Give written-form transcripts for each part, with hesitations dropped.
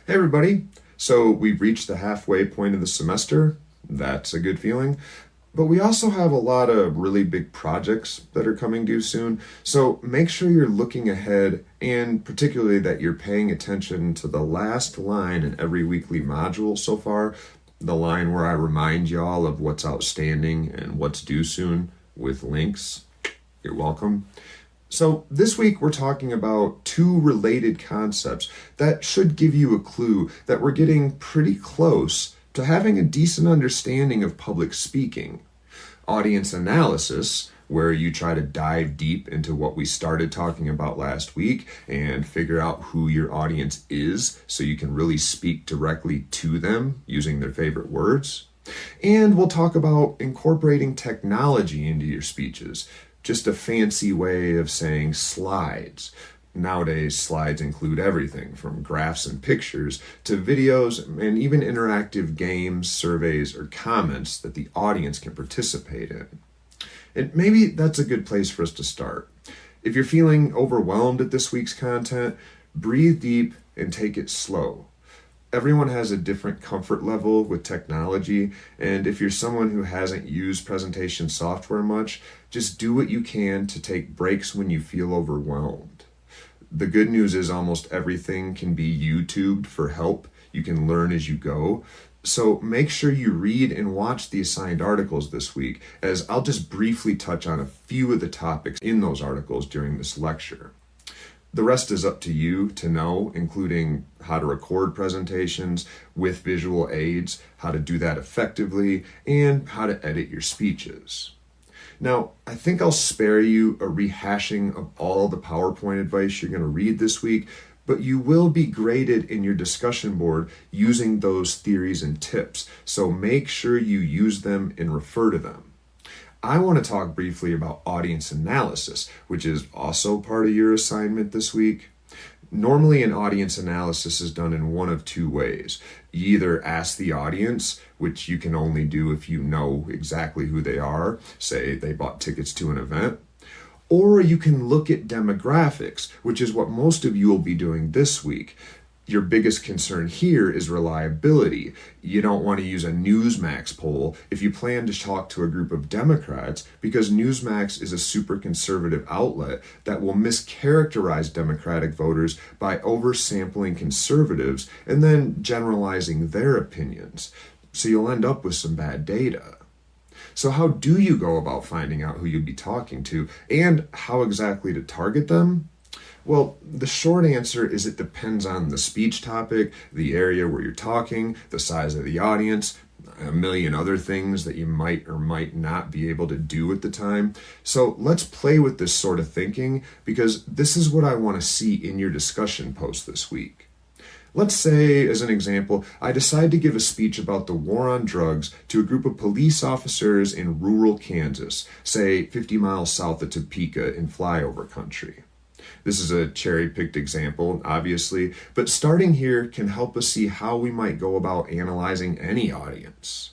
Hey everybody! So we've reached the halfway point of the semester. That's a good feeling. But we also have a lot of really big projects that are coming due soon. So make sure you're looking ahead and particularly that you're paying attention to the last line in every weekly module so far. The line where I remind y'all of what's outstanding and what's due soon with links. You're welcome. So, this week we're talking about two related concepts that should give you a clue that we're getting pretty close to having a decent understanding of public speaking. Audience analysis, where you try to dive deep into what we started talking about last week and figure out who your audience is so you can really speak directly to them using their favorite words. And we'll talk about incorporating technology into your speeches. Just a fancy way of saying slides. Nowadays, slides include everything from graphs and pictures to videos and even interactive games, surveys, or comments that the audience can participate in. And maybe that's a good place for us to start. If you're feeling overwhelmed at this week's content, breathe deep and take it slow. Everyone has a different comfort level with technology, and if you're someone who hasn't used presentation software much, just do what you can to take breaks when you feel overwhelmed. The good news is almost everything can be YouTubed for help. You can learn as you go. So make sure you read and watch the assigned articles this week, as I'll just briefly touch on a few of the topics in those articles during this lecture. The rest is up to you to know, including how to record presentations with visual aids, how to do that effectively, and how to edit your speeches. Now, I think I'll spare you a rehashing of all the PowerPoint advice you're going to read this week, but you will be graded in your discussion board using those theories and tips, so make sure you use them and refer to them. I want to talk briefly about audience analysis, which is also part of your assignment this week. Normally, an audience analysis is done in one of two ways. You either ask the audience, which you can only do if you know exactly who they are, say they bought tickets to an event, or you can look at demographics, which is what most of you will be doing this week. Your biggest concern here is reliability. You don't want to use a Newsmax poll if you plan to talk to a group of Democrats, because Newsmax is a super conservative outlet that will mischaracterize Democratic voters by oversampling conservatives and then generalizing their opinions. So you'll end up with some bad data. So how do you go about finding out who you'll be talking to and how exactly to target them? Well, the short answer is it depends on the speech topic, the area where you're talking, the size of the audience, a million other things that you might or might not be able to do at the time. So let's play with this sort of thinking, because this is what I want to see in your discussion post this week. Let's say, as an example, I decide to give a speech about the war on drugs to a group of police officers in rural Kansas, say 50 miles south of Topeka in flyover country. This is a cherry-picked example, obviously, but starting here can help us see how we might go about analyzing any audience.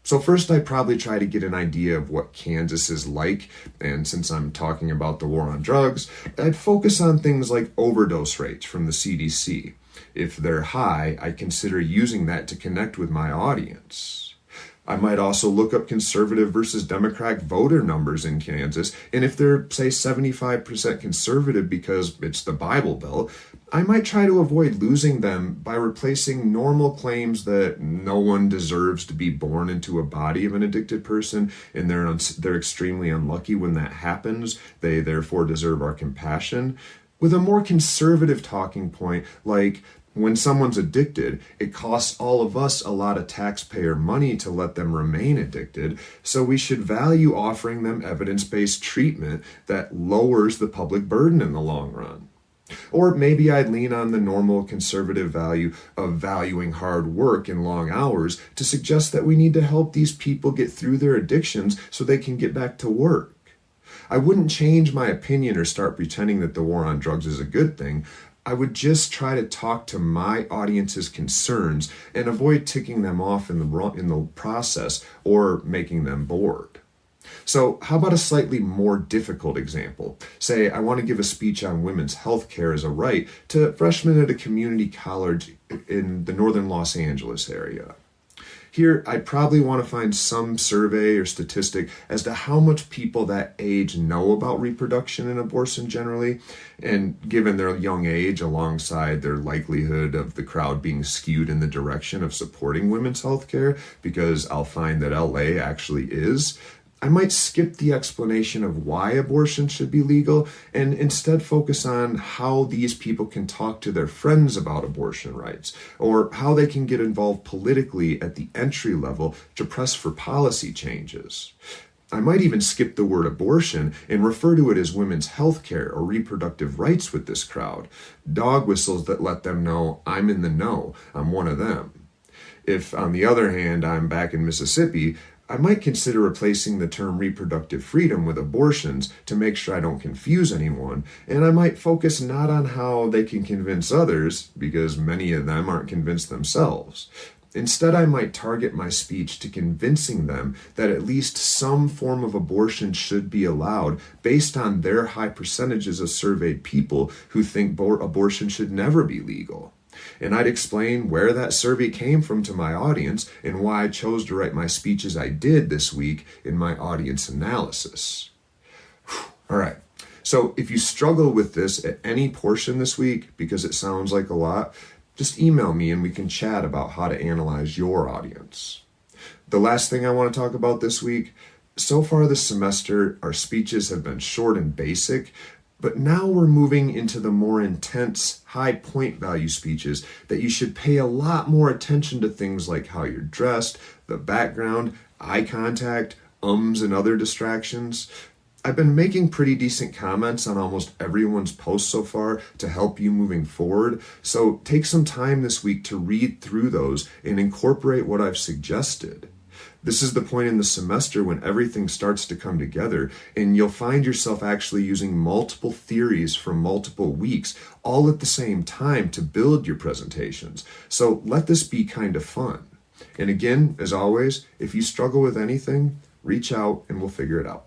So first, I'd probably try to get an idea of what Kansas is like, and since I'm talking about the war on drugs, I'd focus on things like overdose rates from the CDC. If they're high, I consider using that to connect with my audience. I might also look up conservative versus Democrat voter numbers in Kansas, and if they're, say, 75% conservative because it's the Bible Belt, I might try to avoid losing them by replacing normal claims that no one deserves to be born into a body of an addicted person, and they're extremely unlucky when that happens. They therefore deserve our compassion, with a more conservative talking point like, when someone's addicted, it costs all of us a lot of taxpayer money to let them remain addicted, so we should value offering them evidence-based treatment that lowers the public burden in the long run. Or maybe I'd lean on the normal conservative value of valuing hard work and long hours to suggest that we need to help these people get through their addictions so they can get back to work. I wouldn't change my opinion or start pretending that the war on drugs is a good thing. I would just try to talk to my audience's concerns and avoid ticking them off in the process or making them bored. So, how about a slightly more difficult example? Say, I want to give a speech on women's health care as a right to freshmen at a community college in the northern Los Angeles area. Here, I'd probably want to find some survey or statistic as to how much people that age know about reproduction and abortion generally, and given their young age alongside their likelihood of the crowd being skewed in the direction of supporting women's health care, because I'll find that LA actually is, I might skip the explanation of why abortion should be legal and instead focus on how these people can talk to their friends about abortion rights, or how they can get involved politically at the entry level to press for policy changes. I might even skip the word abortion and refer to it as women's health care or reproductive rights with this crowd. Dog whistles that let them know I'm in the know, I'm one of them. If, on the other hand, I'm back in Mississippi, I might consider replacing the term reproductive freedom with abortions to make sure I don't confuse anyone, and I might focus not on how they can convince others, because many of them aren't convinced themselves. Instead, I might target my speech to convincing them that at least some form of abortion should be allowed based on their high percentages of surveyed people who think abortion should never be legal. And I'd explain where that survey came from to my audience and why I chose to write my speech as I did this week in my audience analysis. All right. So if you struggle with this at any portion this week because it sounds like a lot, just email me and we can chat about how to analyze your audience. The last thing I want to talk about this week, so far this semester, our speeches have been short and basic, but now we're moving into the more intense, high point value speeches that you should pay a lot more attention to things like how you're dressed, the background, eye contact, and other distractions. I've been making pretty decent comments on almost everyone's posts so far to help you moving forward, so take some time this week to read through those and incorporate what I've suggested. This is the point in the semester when everything starts to come together and you'll find yourself actually using multiple theories from multiple weeks all at the same time to build your presentations. So let this be kind of fun. And again, as always, if you struggle with anything, reach out and we'll figure it out.